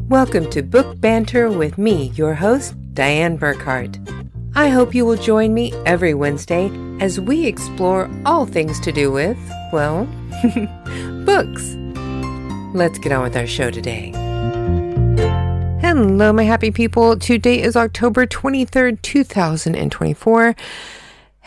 Welcome to Book Banter with me, your host, Diane Burkhart. I hope you will join me every Wednesday as we explore all things to do with, well, books. Let's get on with our show today. Hello, my happy people. Today is October 23rd, 2024,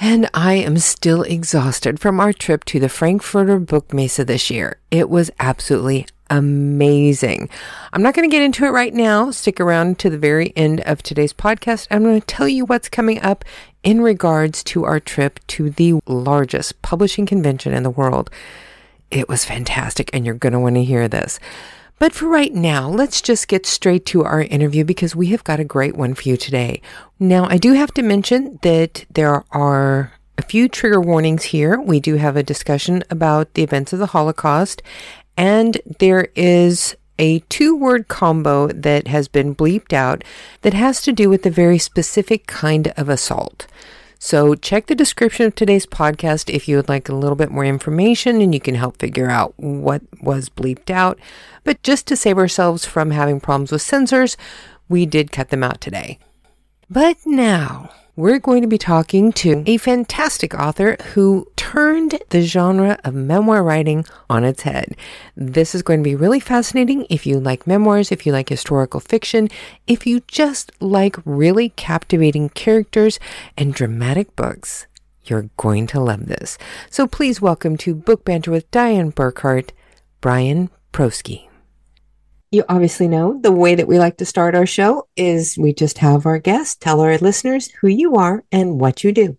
and I am still exhausted from our trip to the Frankfurter Book Messe this year. It was absolutely amazing. I'm not going to get into it right now. Stick around to the very end of today's podcast. I'm going to tell you what's coming up in regards to our trip to the largest publishing convention in the world. It was fantastic, and you're going to want to hear this. But for right now, let's just get straight to our interview because we have got a great one for you today. Now, I do have to mention that there are a few trigger warnings here. We do have a discussion about the events of the Holocaust, and there is a 2-word combo that has been bleeped out that has to do with a very specific kind of assault. So check the description of today's podcast if you would like a little bit more information and you can help figure out what was bleeped out. But just to save ourselves from having problems with censors, we did cut them out today. But now we're going to be talking to a fantastic author who turned the genre of memoir writing on its head. This is going to be really fascinating if you like memoirs, if you like historical fiction, if you just like really captivating characters and dramatic books. You're going to love this. So please welcome to Book Banter with Diane Burkhart, Brian Prousky. You obviously know the way that we like to start our show is we just have our guests tell our listeners who you are and what you do.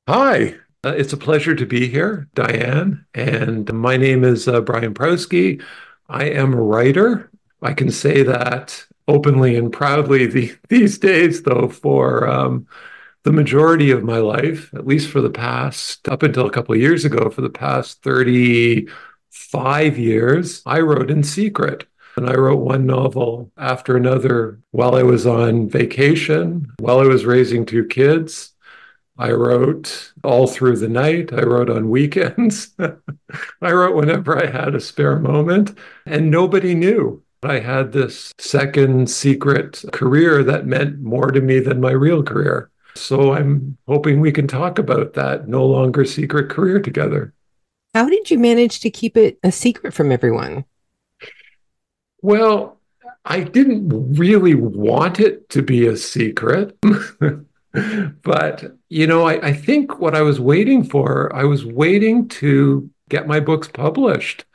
Hi, it's a pleasure to be here, Diane. And my name is Brian Prousky. I am a writer. I can say that openly and proudly these days, though, for the majority of my life, at least for the past, up until a couple of years ago, for the past 35 years, I wrote in secret. And I wrote one novel after another while I was on vacation, while I was raising 2 kids. I wrote all through the night. I wrote on weekends. I wrote whenever I had a spare moment. And nobody knew I had this second secret career that meant more to me than my real career. So I'm hoping we can talk about that no longer secret career together. How did you manage to keep it a secret from everyone? Well, I didn't really want it to be a secret. But, I think what I was waiting for, I was waiting to get my books published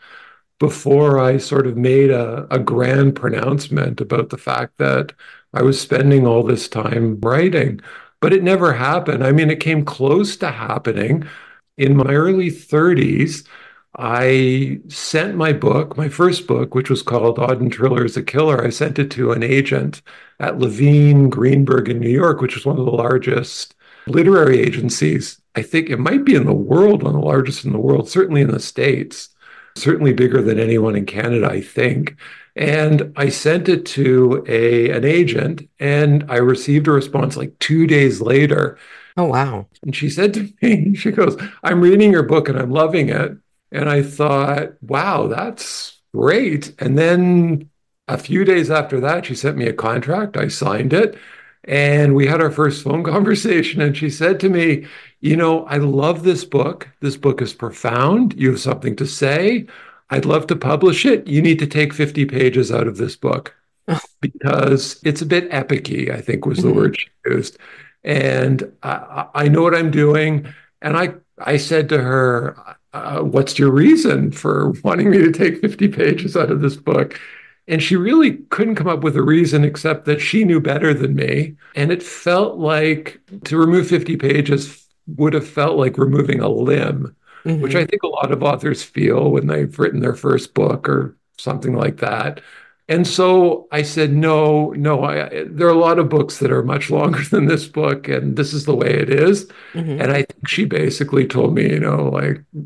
before I sort of made a grand pronouncement about the fact that I was spending all this time writing. But it never happened. I mean, it came close to happening. In my early 30s, I sent my book, my first book, which was called Auden Triller is a Killer. I sent it to an agent at Levine Greenberg in New York, which is one of the largest literary agencies. I think it might be in the world, one of the largest in the world, certainly in the States, certainly bigger than anyone in Canada, I think. And I sent it to an agent, and I received a response like 2 days later. Oh, wow. And she said to me, she goes, "I'm reading your book and I'm loving it." And I thought, wow, that's great. And then a few days after that, she sent me a contract. I signed it. And we had our first phone conversation. And she said to me, I love this book. This book is profound. You have something to say. I'd love to publish it. You need to take 50 pages out of this book because it's a bit epic-y, I think was the word she used. And I know what I'm doing. And I said to her, what's your reason for wanting me to take 50 pages out of this book? And she really couldn't come up with a reason except that she knew better than me. And it felt like to remove 50 pages would have felt like removing a limb, which I think a lot of authors feel when they've written their first book or something like that. And so I said, no, there are a lot of books that are much longer than this book, and this is the way it is. And I think she basically told me,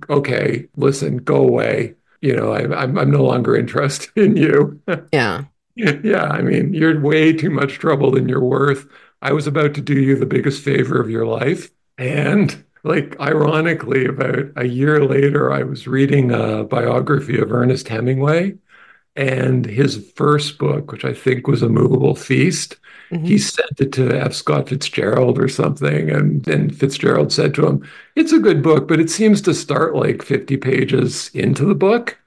okay, listen, go away. I'm no longer interested in you. Yeah. Yeah, I mean, you're way too much trouble than you're worth. I was about to do you the biggest favor of your life. And ironically, about a year later, I was reading a biography of Ernest Hemingway. And his first book, which I think was A Movable Feast, he Hmm. sent it to F. Scott Fitzgerald or something. And Fitzgerald said to him, "It's a good book, but it seems to start like 50 pages into the book.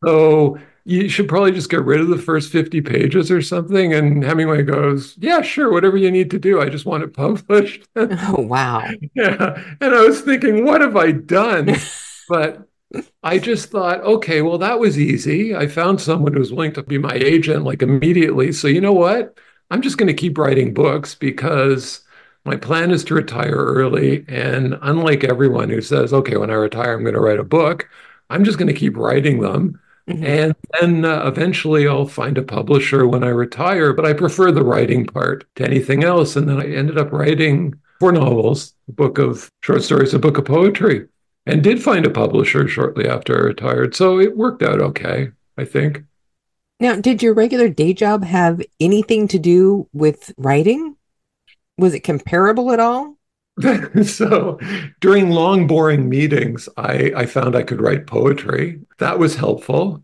So you should probably just get rid of the first 50 pages or something." And Hemingway goes, "Yeah, sure, whatever you need to do. I just want it published." Oh, wow. Yeah. And I was thinking, what have I done? But I just thought, okay, well, that was easy. I found someone who was willing to be my agent like immediately. So you know what? I'm just going to keep writing books because my plan is to retire early. And unlike everyone who says, okay, when I retire, I'm going to write a book, I'm just going to keep writing them. Hmm. And then eventually I'll find a publisher when I retire. But I prefer the writing part to anything else. And then I ended up writing 4 novels, a book of short stories, a book of poetry, and did find a publisher shortly after I retired. So it worked out okay, I think. Now, did your regular day job have anything to do with writing? Was it comparable at all? So during long, boring meetings, I found I could write poetry. That was helpful.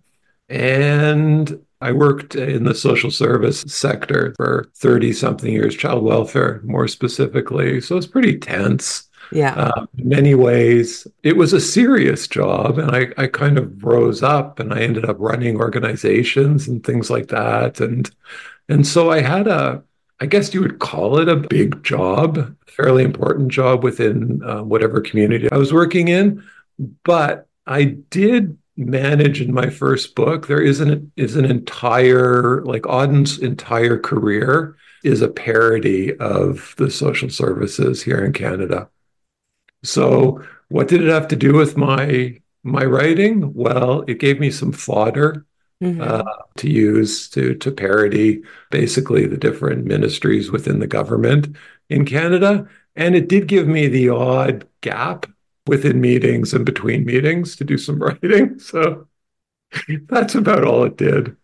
And I worked in the social service sector for 30 something years, child welfare more specifically. So it's pretty tense. Yeah. In many ways, it was a serious job, and I kind of rose up and I ended up running organizations and things like that. And so I had I guess you would call it a big job, fairly important job within whatever community I was working in. But I did manage in my first book. There is an entire, like Auden's entire career is a parody of the social services here in Canada. So what did it have to do with my writing? Well, it gave me some fodder uh, Hmm. to use to parody basically the different ministries within the government in Canada. And it did give me the odd gap within meetings and between meetings to do some writing. So that's about all it did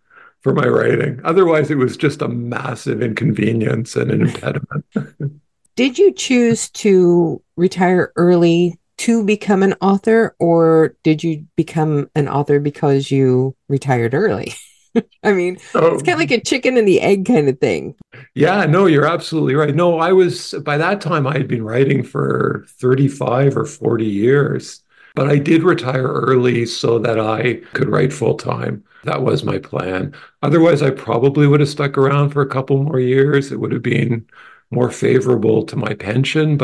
for my writing. Otherwise, it was just a massive inconvenience and an impediment. Did you choose to retire early to become an author, or did you become an author because you retired early? I mean, it's So kind of like a chicken and the egg kind of thing. yeah, no, you're absolutely right. No, by that time, I had been writing for 35 or 40 years, but I did retire early so that I could write full time. That was my plan. Otherwise, I probably would have stuck around for a couple more years. It would have been more favorable to my pension.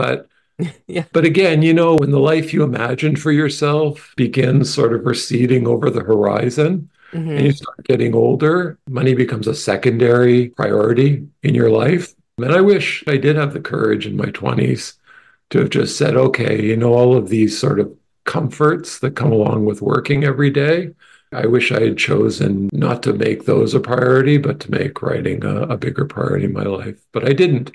Yeah. But again, when the life you imagined for yourself begins sort of receding over the horizon and you Hmm. start getting older, money becomes a secondary priority in your life. And I wish I did have the courage in my 20s to have just said, okay, all of these sort of comforts that come along with working every day. I wish I had chosen not to make those a priority, but to make writing a bigger priority in my life. But I didn't.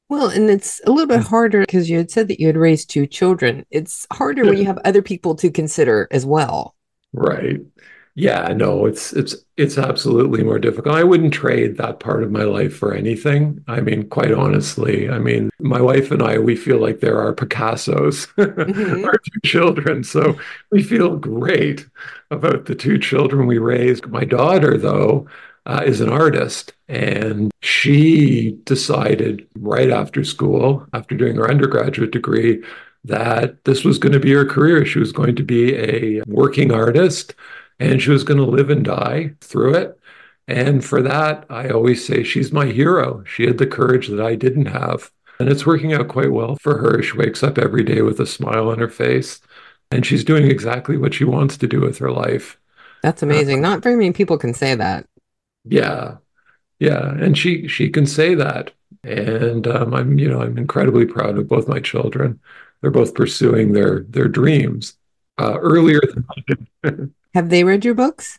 Well, and it's a little bit harder because you had said that you had raised two children. It's harder when you have other people to consider as well. Right. Yeah, no, it's absolutely more difficult. I wouldn't trade that part of my life for anything. I mean, quite honestly, I mean, my wife and I, we feel like there are Picassos, Hmm. our 2 children. So we feel great about the 2 children we raised. My daughter, though, is an artist, and she decided right after school, after doing her undergraduate degree, that this was going to be her career. She was going to be a working artist and she was going to live and die through it. And for that, I always say she's my hero. She had the courage that I didn't have. And it's working out quite well for her. She wakes up every day with a smile on her face and she's doing exactly what she wants to do with her life. That's Uh, amazing. Not very many people can say that. yeah, yeah. And she can say that. And I'm incredibly proud of both my children. They're both pursuing their dreams earlier than I did. Have they read your books?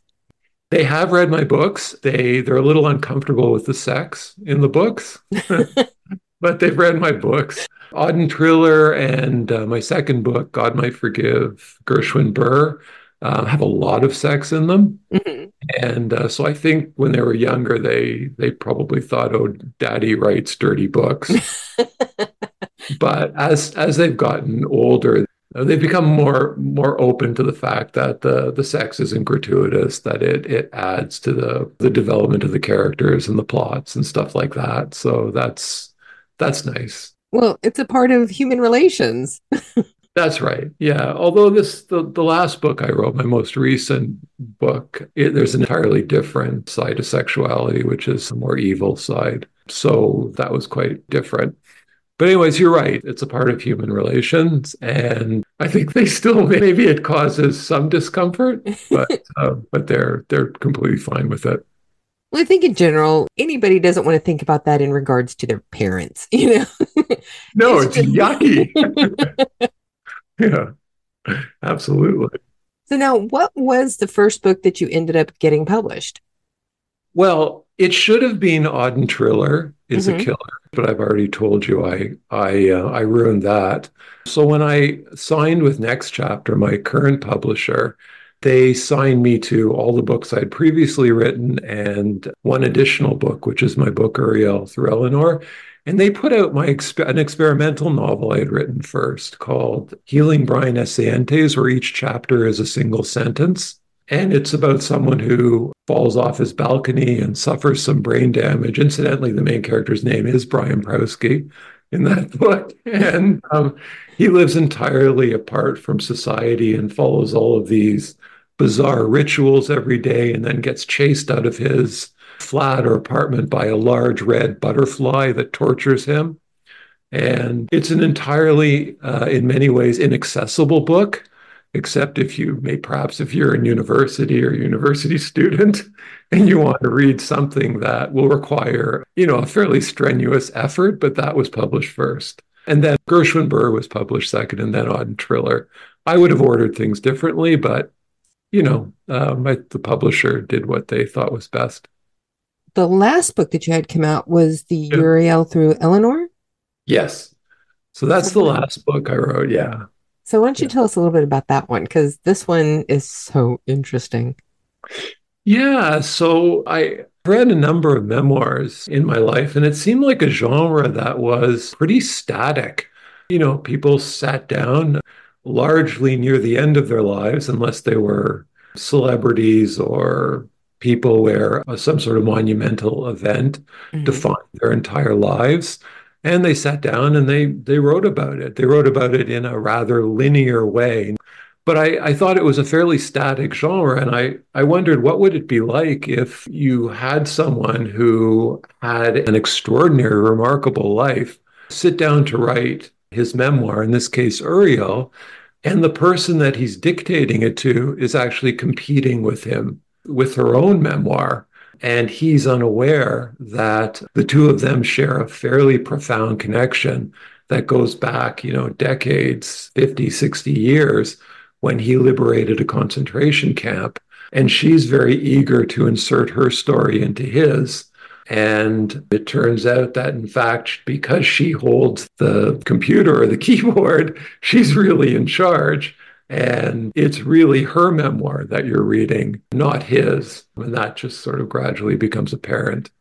They have read my books. They're a little uncomfortable with the sex in the books, but they've read my books. Auden Triller and my second book, God Might Forgive, Gershwin Burr, have a lot of sex in them. Hmm. And so I think when they were younger, they probably thought, "Oh, Daddy writes dirty books." But as they've gotten older, They've become more open to the fact that the sex isn't gratuitous, that it adds to the development of the characters and the plots and stuff like that. So that's nice. Well, it's a part of human relations. That's right. Yeah. Although the last book I wrote, my most recent book, there's an entirely different side of sexuality, which is a more evil side. So that was quite different. But anyways, you're right. It's a part of human relations, and I think they still maybe it causes some discomfort, but they're completely fine with it. Well, I think in general, anybody doesn't want to think about that in regards to their parents, No, It's it's just yucky. Yeah, absolutely. So now, what was the first book that you ended up getting published? Well, it should have been Auden Triller is a Hmm. killer, but I've already told you I ruined that. So when I signed with Next Chapter, my current publisher, they signed me to all the books I'd previously written and one additional book, which is my book Uriel through Eleanor. And they put out an experimental novel I had written first called Healing Brine Essayantes, where each chapter is a single sentence. And it's about someone who falls off his balcony and suffers some brain damage. Incidentally, the main character's name is Brian Prousky in that book. And he lives entirely apart from society and follows all of these bizarre rituals every day and then gets chased out of his flat or apartment by a large red butterfly that tortures him. And it's an entirely, in many ways, inaccessible book, except if you may, perhaps if you're in university or university student and you want to read something that will require, a fairly strenuous effort, but that was published first. And then Gershwin Burr was published second, and then Auden Triller. I would have ordered things differently, but, the publisher did what they thought was best. The last book that you had come out was the Yeah. Uriel through Eleanor. Yes. So So that's the what? last book I wrote. Yeah. So why don't you Yeah. tell us a little bit about that one? Because this one is so interesting. Yeah, so I read a number of memoirs in my life, and it seemed like a genre that was pretty static. People sat down largely near the end of their lives, unless they were celebrities or people where some sort of monumental event Hmm. defined their entire lives. And they sat down and they wrote about it. They wrote about it in a rather linear way. But I thought it was a fairly static genre, and I wondered what would it be like if you had someone who had an extraordinary, remarkable life sit down to write his memoir, in this case, Uriel, and the person that he's dictating it to is actually competing with him with her own memoir. And he's unaware that the two of them share a fairly profound connection that goes back, decades, 50, 60 years when he liberated a concentration camp. And she's very eager to insert her story into his. And it turns out that, in fact, because she holds the computer or the keyboard, she's really in charge. And it's really her memoir that you're reading, not his. And that just sort of gradually becomes apparent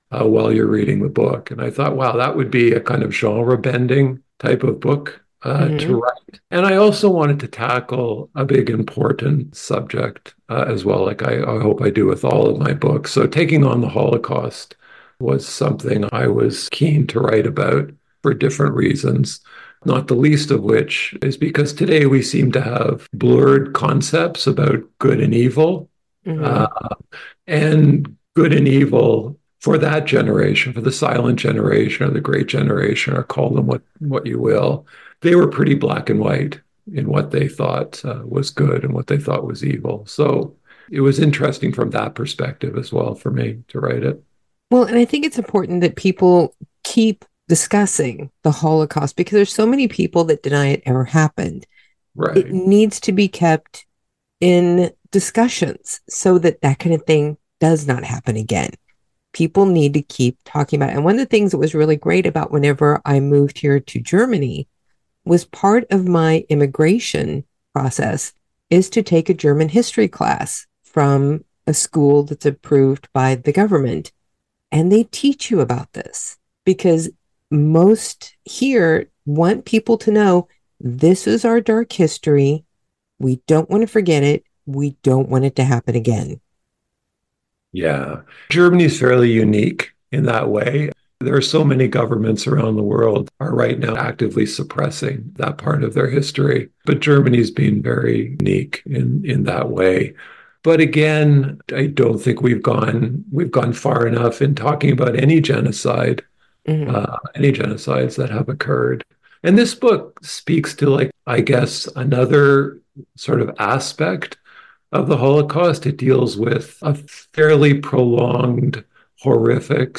while you're reading the book. And I thought, wow, that would be a kind of genre bending type of book to Hmm. write. And I also wanted to tackle a big, important subject as well, like I hope I do with all of my books. So taking on the Holocaust was something I was keen to write about for different reasons. Not the least of which is because today we seem to have blurred concepts about good and evil. Uh, Hmm. and good and evil for that generation, for the silent generation or the great generation, or call them what you will, they were pretty black and white in what they thought was good and what they thought was evil. So it was interesting from that perspective as well for me to write it. Well, and I think it's important that people keep discussing the Holocaust because there's so many people that deny it ever happened. It Right. needs to be kept in discussions so that that kind of thing does not happen again. People need to keep talking about it. And one of the things that was really great about whenever I moved here to Germany was part of my immigration process is to take a German history class from a school that's approved by the government. And they teach you about this because most here want people to know This is our dark history. We don't want to forget it. We don't want it to happen again. Yeah. Germany's fairly unique in that way. There are so many governments around the world are right now actively suppressing that part of their history. But Germany's been very unique in that way. But again, I don't think we've gone far enough in talking about Mm-hmm. any genocides that have occurred. And this book speaks to, like, I guess, another sort of aspect of the Holocaust. It deals with a fairly prolonged, horrific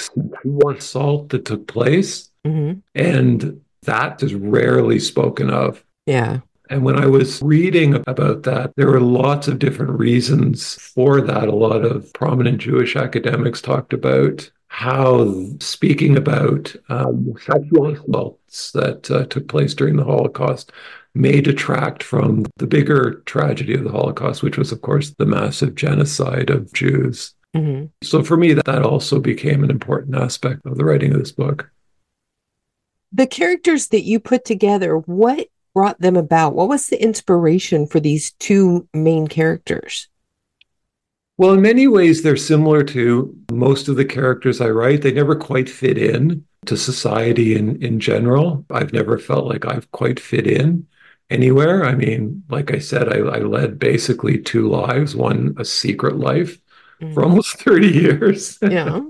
assault that took place. Mm-hmm. And that is rarely spoken of. Yeah. And when I was reading about that, there were lots of different reasons for that. A lot of prominent Jewish academics talked about how speaking about sexual assaults that took place during the Holocaust may detract from the bigger tragedy of the Holocaust, which was, of course, the massive genocide of Jews. Mm-hmm. So for me, that also became an important aspect of the writing of this book. The characters that you put together, what brought them about? What was the inspiration for these two main characters? Well, in many ways, they're similar to most of the characters I write. They never quite fit in to society in general. I've never felt like I've quite fit in anywhere. I mean, like I said, I led basically two lives, one a secret life for Mm-hmm. almost 30 years. Yeah.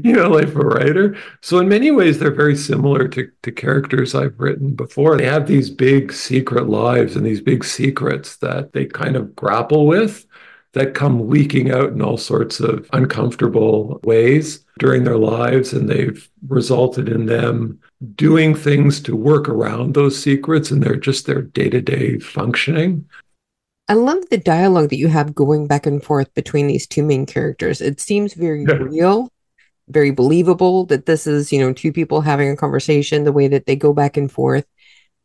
Like a writer. So in many ways, they're very similar to characters I've written before. They have these big secret lives and these big secrets that they kind of grapple with that come leaking out in all sorts of uncomfortable ways during their lives. And they've resulted in them doing things to work around those secrets, and they're just their day-to-day functioning. I love the dialogue that you have going back and forth between these two main characters. It seems very Yeah. real, very believable that this is, two people having a conversation, the way that they go back and forth.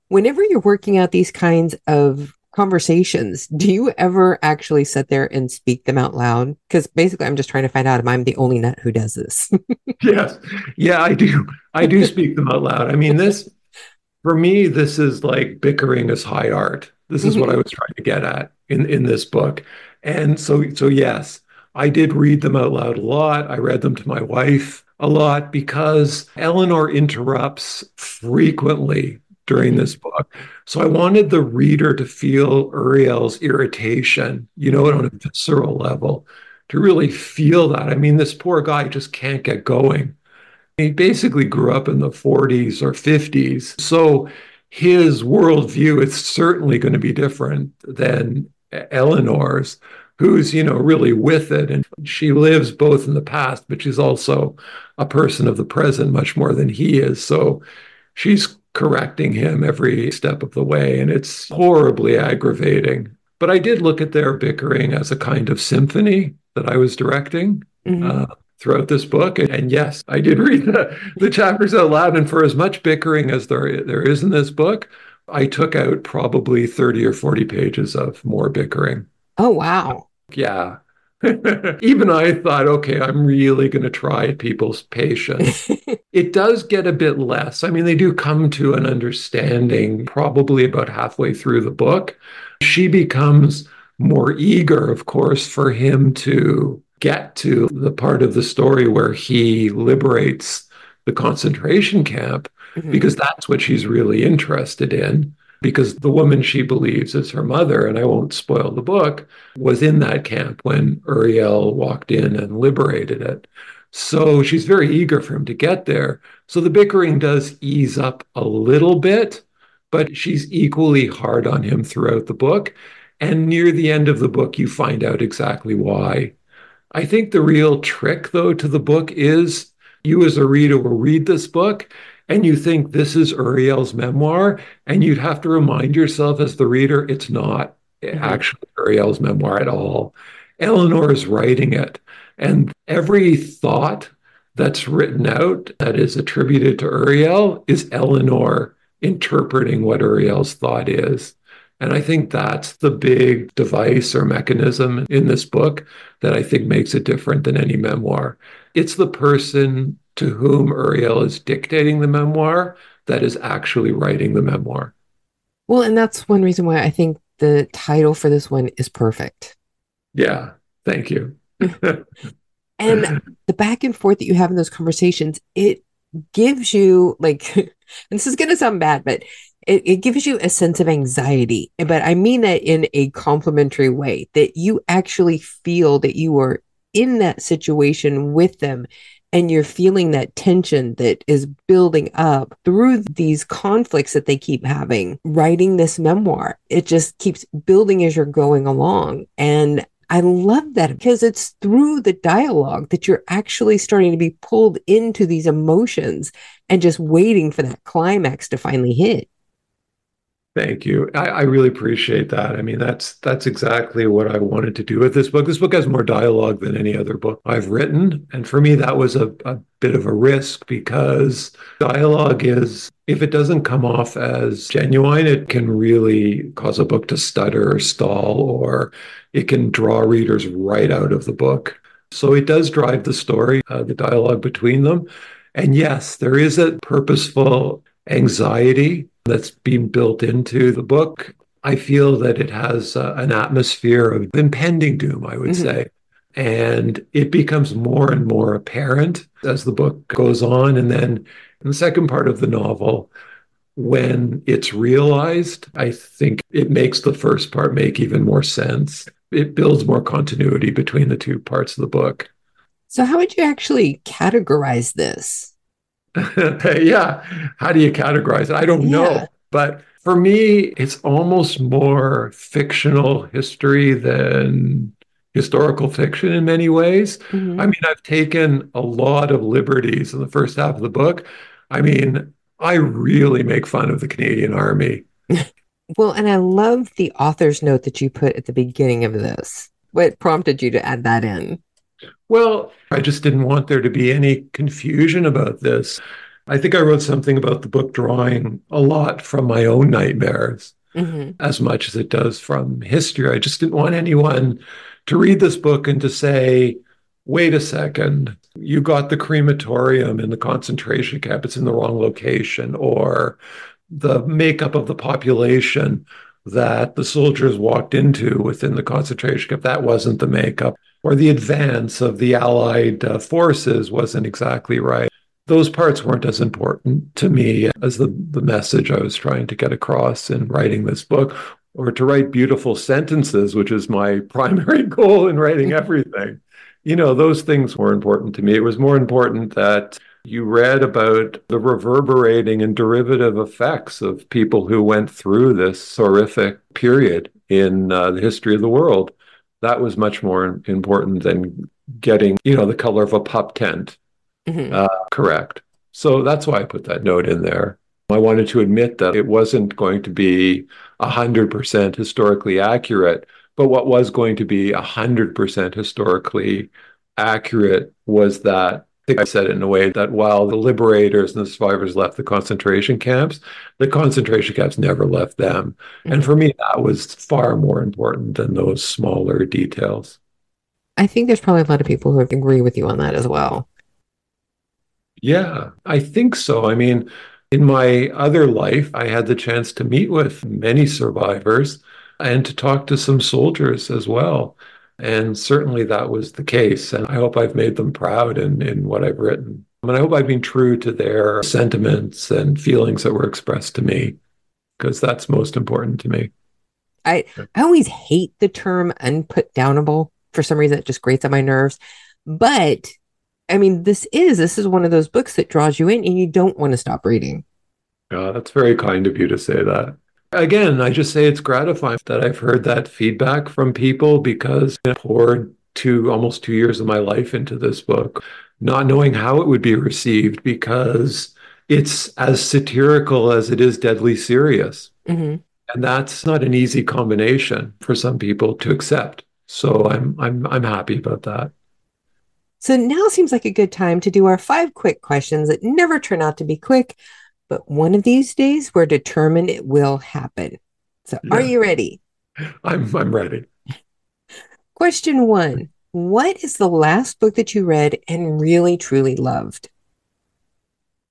Whenever you're working out these kinds of conversations, do you ever actually sit there and speak them out loud? Because basically, I'm just trying to find out if I'm the only nut who does this. Yes. Yeah, I do. I do speak them out loud. I mean, for me, this is like bickering is high art. This is what I Mhm. was trying to get at in this book. And so yes, I did read them out loud a lot. I read them to my wife a lot because Eleanor interrupts frequently during Mhm. this book. So I wanted the reader to feel Uriel's irritation, on a visceral level, to really feel that. I mean, this poor guy just can't get going. He basically grew up in the 40s or 50s. So his worldview is certainly going to be different than Eleanor's, who's, really with it. And she lives both in the past, but she's also a person of the present much more than he is. So she's correcting him every step of the way. And it's horribly aggravating. But I did look at their bickering as a kind of symphony that I was directing. Mhm. Uh, Throughout this book. And yes, I did read the chapters out loud. And for as much bickering as there is in this book, I took out probably 30 or 40 pages of more bickering. Oh, wow. Yeah. Even I thought, okay, I'm really going to try people's patience. It does get a bit less. I mean, they do come to an understanding probably about halfway through the book. She becomes more eager, of course, for him to get to the part of the story where he liberates the concentration camp, Mhm. because that's what she's really interested in. Because the woman she believes is her mother, and I won't spoil the book, was in that camp when Uriel walked in and liberated it. So she's very eager for him to get there. So the bickering does ease up a little bit, but she's equally hard on him throughout the book. And near the end of the book, you find out exactly why. I think the real trick, though, to the book is you as a reader will read this book and you think this is Uriel's memoir, and you'd have to remind yourself as the reader, it's not Mhm. actually Uriel's memoir at all. Eleanor is writing it, and every thought that's written out that is attributed to Uriel is Eleanor interpreting what Uriel's thought is. And I think that's the big device or mechanism in this book that I think makes it different than any memoir. It's the person to whom Uriel is dictating the memoir that is actually writing the memoir. Well, and that's one reason why I think the title for this one is perfect. Yeah, thank you. And the back and forth that you have in those conversations, it gives you like, and this is going to sound bad, but it gives you a sense of anxiety. But I mean that in a complimentary way, that you actually feel that you are in that situation with them and you're feeling that tension that is building up through these conflicts that they keep having. Writing this memoir, it just keeps building as you're going along. And I love that because it's through the dialogue that you're actually starting to be pulled into these emotions and just waiting for that climax to finally hit. Thank you. I really appreciate that. I mean, that's exactly what I wanted to do with this book. This book has more dialogue than any other book I've written. And for me, that was a bit of a risk because dialogue is, if it doesn't come off as genuine, it can really cause a book to stutter or stall, or it can draw readers right out of the book. So it does drive the story, the dialogue between them. And yes, there is a purposeful anxiety that's being built into the book. I feel that it has an atmosphere of impending doom, I would Mm-hmm. say. And it becomes more and more apparent as the book goes on. And then in the second part of the novel, when it's realized, I think it makes the first part make even more sense. It builds more continuity between the two parts of the book. So, how would you actually categorize this? Yeah. How do you categorize it? I don't Yeah. know. But for me, it's almost more fictional history than historical fiction in many ways. I Mm-hmm. mean, I've taken a lot of liberties in the first half of the book. I mean, I really make fun of the Canadian Army. Well, and I love the author's note that you put at the beginning of this. What prompted you to add that in? Well, I just didn't want there to be any confusion about this. I think I wrote something about the book drawing a lot from my own nightmares Mm-hmm. as much as it does from history. I just didn't want anyone to read this book and to say, wait a second, you got the crematorium in the concentration camp, it's in the wrong location, or the makeup of the population that the soldiers walked into within the concentration camp, that wasn't the makeup, or the advance of the Allied forces wasn't exactly right. Those parts weren't as important to me as the message I was trying to get across in writing this book, or to write beautiful sentences, which is my primary goal in writing everything. You know, those things were important to me. It was more important that you read about the reverberating and derivative effects of people who went through this horrific period in the history of the world. That was much more important than getting, the color of a pup tent Mm-hmm. correct. So that's why I put that note in there. I wanted to admit that it wasn't going to be 100% historically accurate, but what was going to be 100% historically accurate was that, I think I said it in a way that while the liberators and the survivors left the concentration camps never left them. And Mm-hmm. for me, that was far more important than those smaller details. I think there's probably a lot of people who agree with you on that as well. Yeah, I think so. I mean, in my other life, I had the chance to meet with many survivors and to talk to some soldiers as well. And certainly that was the case. And I hope I've made them proud in what I've written. And I hope I've been true to their sentiments and feelings that were expressed to me, because that's most important to me. I I always hate the term unputdownable for some reason. It just grates on my nerves. But I mean, this is one of those books that draws you in and you don't want to stop reading. That's very kind of you to say that. Again, I just say it's gratifying that I've heard that feedback from people because I poured almost 2 years of my life into this book, not knowing how it would be received because it's as satirical as it is deadly serious. Mm-hmm. And that's not an easy combination for some people to accept. So I'm happy about that. So now seems like a good time to do our 5 quick questions that never turn out to be quick, but one of these days we're determined it will happen. So are Yeah, you ready? I'm ready. Question 1. What is the last book that you read and really truly loved?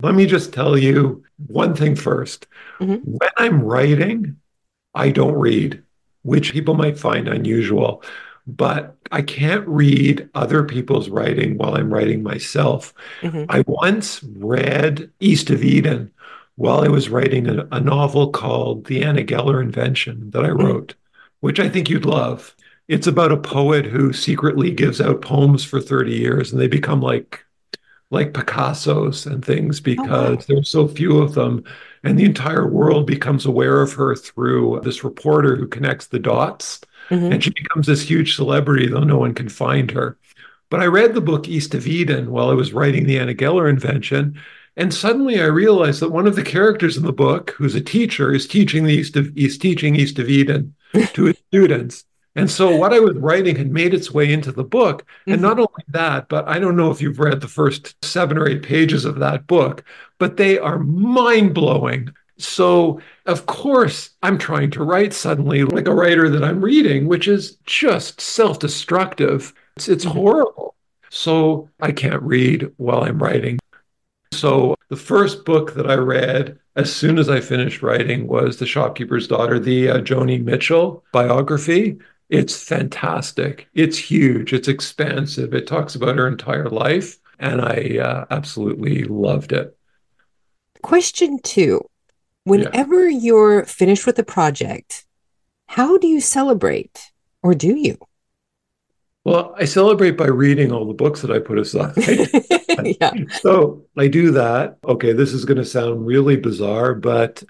Let me just tell you one thing first. Mm-hmm. When I'm writing, I don't read, which people might find unusual, but I can't read other people's writing while I'm writing myself. Hmm. I once read East of Eden while I was writing a novel called The Anna Geller Invention that I Hmm. wrote, which I think you'd love. It's about a poet who secretly gives out poems for 30 years and they become like Picasso's and things Oh, wow. because there's so few of them. And the entire world becomes aware of her through this reporter who connects the dots. Hmm. And she becomes this huge celebrity, though no one can find her. But I read the book East of Eden while I was writing the Anna Geller Invention. And suddenly I realized that one of the characters in the book, who's a teacher, is teaching East of Eden to his students. And so what I was writing had made its way into the book. And Hmm. not only that, but I don't know if you've read the first 7 or 8 pages of that book, but they are mind blowing. So, of course, I'm trying to write suddenly like a writer that I'm reading, which is just self destructive. It's Hmm. horrible. So, I can't read while I'm writing. So, the first book that I read as soon as I finished writing was The Shopkeeper's Daughter, the Joni Mitchell biography. It's fantastic. It's huge. It's expansive. It talks about her entire life. And I absolutely loved it. Question two. Yeah. Whenever you're finished with a project, how do you celebrate? Or do you? Well, I celebrate by reading all the books that I put aside. Yeah. So I do that. Okay, this is going to sound really bizarre, but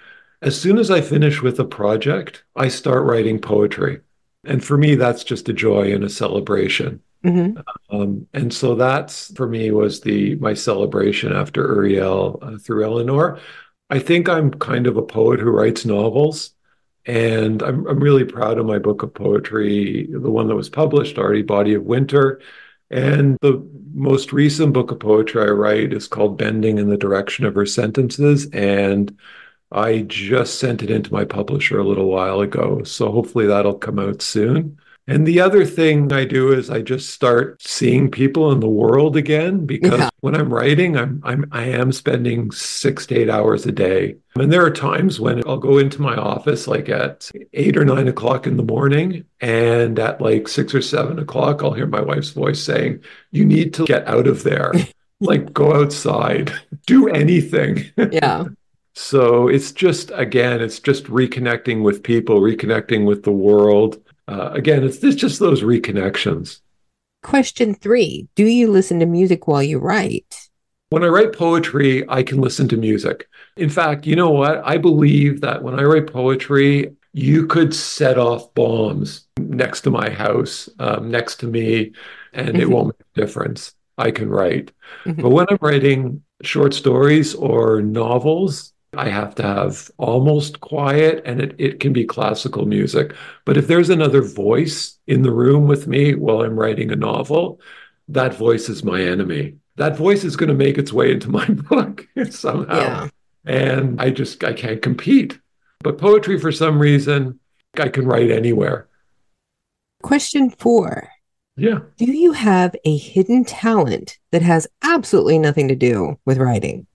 as soon as I finish with a project, I start writing poetry. And for me, that's just a joy and a celebration. Hmm. And so that's for me was the my celebration after Uriel through Eleanor. I think I'm kind of a poet who writes novels, and I'm really proud of my book of poetry, the one that was published already, Body of Winter. And the most recent book of poetry I write is called Bending in the Direction of Her Sentences. And I just sent it into my publisher a little while ago. So hopefully that'll come out soon. And the other thing I do is I just start seeing people in the world again because Yeah. when I'm writing, I am spending 6 to 8 hours a day. And there are times when I'll go into my office like at 8 or 9 o'clock in the morning, and at like 6 or 7 o'clock, I'll hear my wife's voice saying, "You need to get out of there. Like go outside, do anything." Yeah. So it's just, again, it's just reconnecting with people, reconnecting with the world. Again, it's just those reconnections. Question three. Do you listen to music while you write? When I write poetry, I can listen to music. In fact, you know what? I believe that when I write poetry, you could set off bombs next to my house, next to me, and it Hmm. won't make a difference. I can write. But Hmm. when I'm writing short stories or novels, I have to have almost quiet and it can be classical music. But if there's another voice in the room with me while I'm writing a novel, that voice is my enemy. That voice is going to make its way into my book somehow. Yeah. And I can't compete. But poetry, for some reason, I can write anywhere. Question four. Yeah. Do you have a hidden talent that has absolutely nothing to do with writing?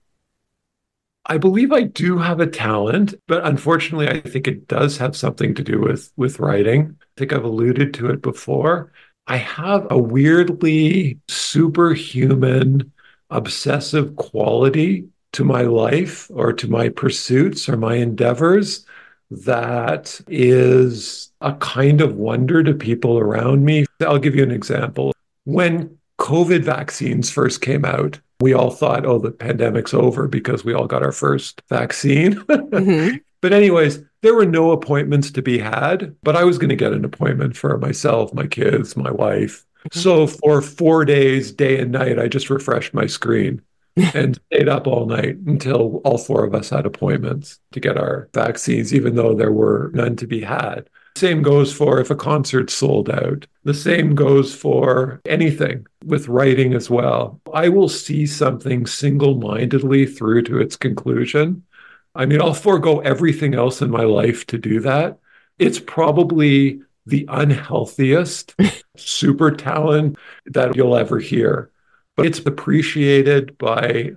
I believe I do have a talent, but unfortunately, I think it does have something to do with writing. I think I've alluded to it before. I have a weirdly superhuman, obsessive quality to my life or to my pursuits or my endeavors that is a kind of wonder to people around me. I'll give you an example. When COVID vaccines first came out, we all thought, oh, the pandemic's over because we all got our first vaccine. Hmm. But, anyways, there were no appointments to be had, but I was going to get an appointment for myself, my kids, my wife. So, for 4 days, day and night, I just refreshed my screen and stayed up all night until all four of us had appointments to get our vaccines, even though there were none to be had. Same goes for if a concert sold out. The same goes for anything with writing as well. I will see something single mindedly through to its conclusion. I mean, I'll forego everything else in my life to do that. It's probably the unhealthiest super talent that you'll ever hear. but it's appreciated by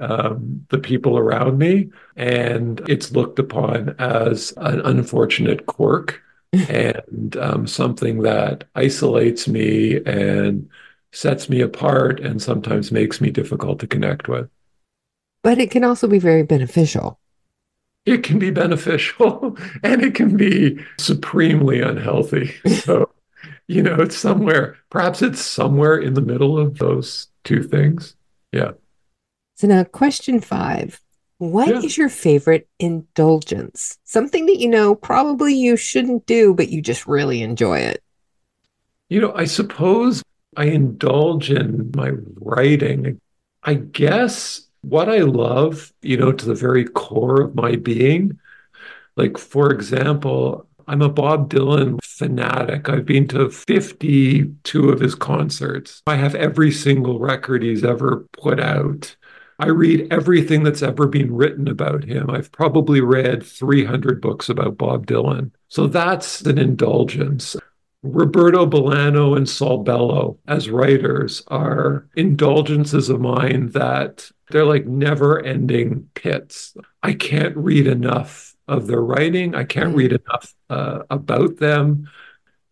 the people around me, and it's looked upon as an unfortunate quirk and something that isolates me and sets me apart and sometimes makes me difficult to connect with. But it can also be very beneficial. It can be beneficial and it can be supremely unhealthy. So, it's perhaps it's somewhere in the middle of those two things. Yeah. So now question 5. What Yeah. is your favorite indulgence? Something that probably you shouldn't do, but you just really enjoy it. I suppose I indulge in my writing. I guess what I love, to the very core of my being, like, for example, I'm a Bob Dylan fanatic. I've been to 52 of his concerts. I have every single record he's ever put out. I read everything that's ever been written about him. I've probably read 300 books about Bob Dylan. So that's an indulgence. Roberto Bolano and Saul Bellow as writers are indulgences of mine that they're like never-ending pits. I can't read enough of their writing. I can't read enough about them.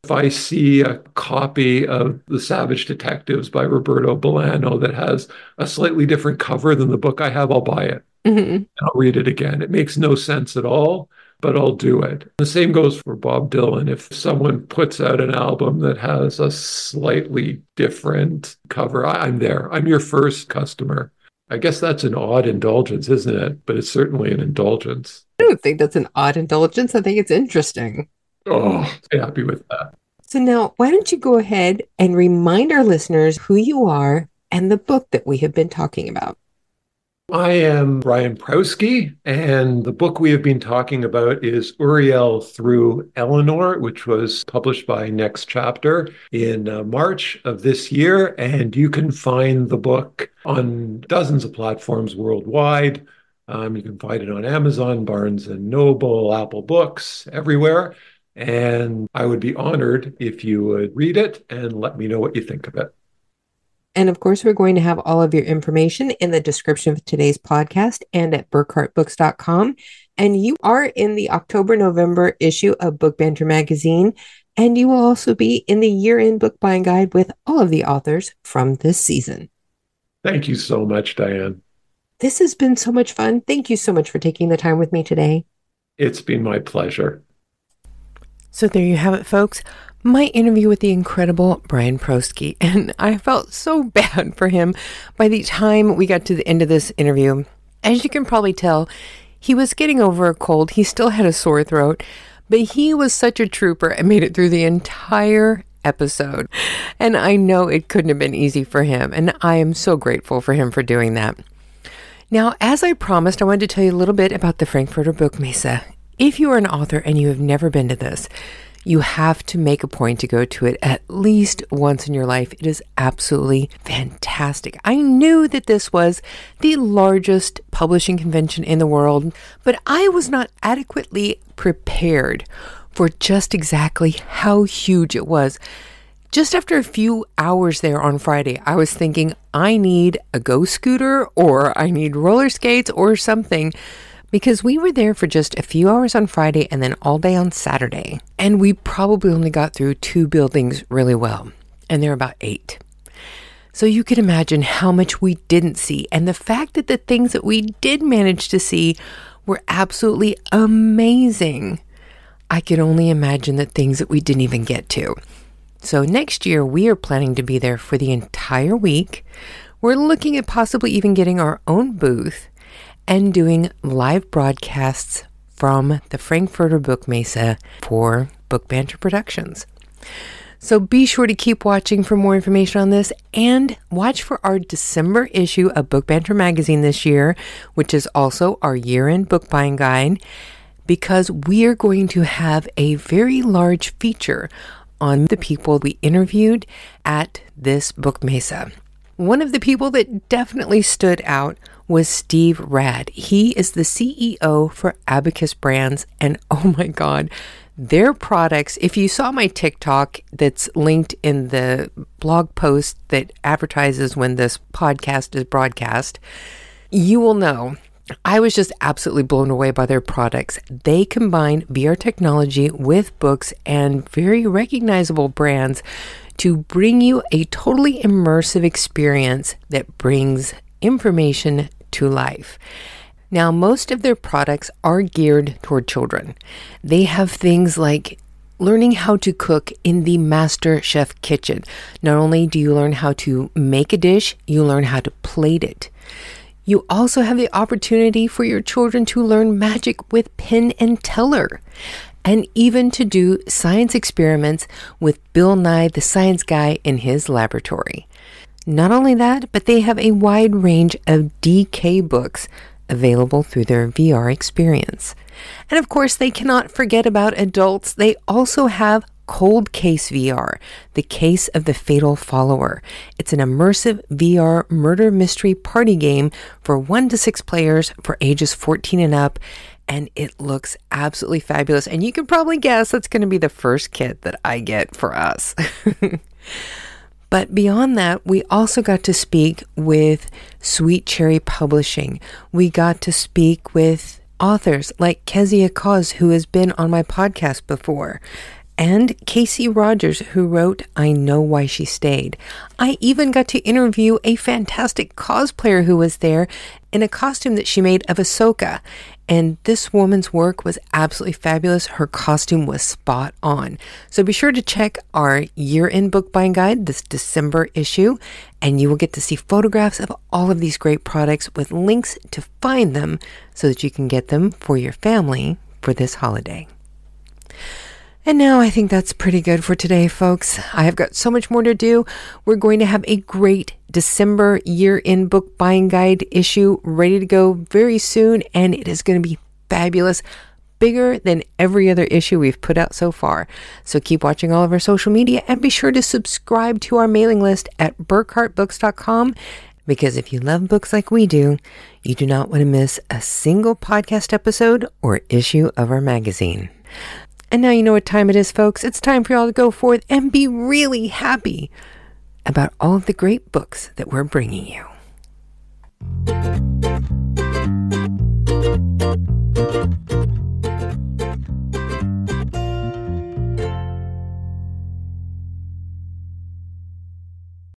If I see a copy of The Savage Detectives by Roberto Bolano that has a slightly different cover than the book I have, I'll buy it. Mm-hmm. I'll read it again. It makes no sense at all, but I'll do it. The same goes for Bob Dylan. If someone puts out an album that has a slightly different cover, I'm there. I'm your first customer. I guess that's an odd indulgence, isn't it? But it's certainly an indulgence. I don't think that's an odd indulgence. I think it's interesting. Oh, happy with that. So now, why don't you go ahead and remind our listeners who you are and the book that we have been talking about? I am Brian Prousky, and the book we have been talking about is Uriel through Eleanor, which was published by Next Chapter in March of this year. And you can find the book on dozens of platforms worldwide. You can find it on Amazon, Barnes and Noble, Apple Books, everywhere. And I would be honored if you would read it and let me know what you think of it. And of course, we're going to have all of your information in the description of today's podcast and at burkhartbooks.com. And you are in the October-November issue of Book Banter magazine. And you will also be in the year-end book buying guide with all of the authors from this season. Thank you so much, Diane. This has been so much fun. Thank you so much for taking the time with me today. It's been my pleasure. So there you have it, folks. My interview with the incredible Brian Prousky. And I felt so bad for him by the time we got to the end of this interview. As you can probably tell, he was getting over a cold. He still had a sore throat, but he was such a trooper and made it through the entire episode. And I know it couldn't have been easy for him. And I am so grateful for him for doing that. Now, as I promised, I wanted to tell you a little bit about the Frankfurter Buchmesse. If you are an author and you have never been to this, you have to make a point to go to it at least once in your life. It is absolutely fantastic. I knew that this was the largest publishing convention in the world, but I was not adequately prepared for just exactly how huge it was. Just after a few hours there on Friday, I was thinking, I need a Go scooter or I need roller skates or something. Because we were there for just a few hours on Friday and then all day on Saturday. And we probably only got through 2 buildings really well. And there are about 8. So you can imagine how much we didn't see. And the fact that the things that we did manage to see were absolutely amazing. I can only imagine the things that we didn't even get to. So next year, we are planning to be there for the entire week. We're looking at possibly even getting our own booth and doing live broadcasts from the Frankfurter Buchmesse for Book Banter Productions. So be sure to keep watching for more information on this and watch for our December issue of Book Banter magazine this year, which is also our year-end book buying guide, because we are going to have a very large feature on the people we interviewed at this Buchmesse. One of the people that definitely stood out was Steve Rad. He is the CEO for Abacus Brands, and oh my God, Their products, if you saw my TikTok that's linked in the blog post that advertises when this podcast is broadcast, you will know I was just absolutely blown away by their products. They combine VR technology with books and very recognizable brands to bring you a totally immersive experience that brings information to life. Now, most of their products are geared toward children. They have things like learning how to cook in the Master Chef kitchen. Not only do you learn how to make a dish, you learn how to plate it. You also have the opportunity for your children to learn magic with Penn and Teller, and even to do science experiments with Bill Nye the Science Guy in his laboratory. Not only that, but they have a wide range of DK books available through their VR experience. And of course, they cannot forget about adults. They also have Cold Case VR, the case of the fatal follower. It's an immersive VR murder mystery party game for 1 to 6 players for ages 14 and up. And it looks absolutely fabulous. And you can probably guess that's going to be the first kit that I get for us. But beyond that, we also got to speak with Sweet Cherry Publishing. We got to speak with authors like Kezia Cause, who has been on my podcast before, and Casey Rogers, who wrote I Know Why She Stayed. I even got to interview a fantastic cosplayer who was there in a costume that she made of Ahsoka. And this woman's work was absolutely fabulous. Her costume was spot on. So be sure to check our year-end book buying guide, this December issue, and you will get to see photographs of all of these great products with links to find them so that you can get them for your family for this holiday. And now I think that's pretty good for today, folks. I have got so much more to do. We're going to have a great December year-end book buying guide issue ready to go very soon, and it is going to be fabulous, bigger than every other issue we've put out so far. So keep watching all of our social media and be sure to subscribe to our mailing list at burkhartbooks.com, because if you love books like we do, you do not want to miss a single podcast episode or issue of our magazine. And now you know what time it is, folks. It's time for y'all to go forth and be really happy about all of the great books that we're bringing you.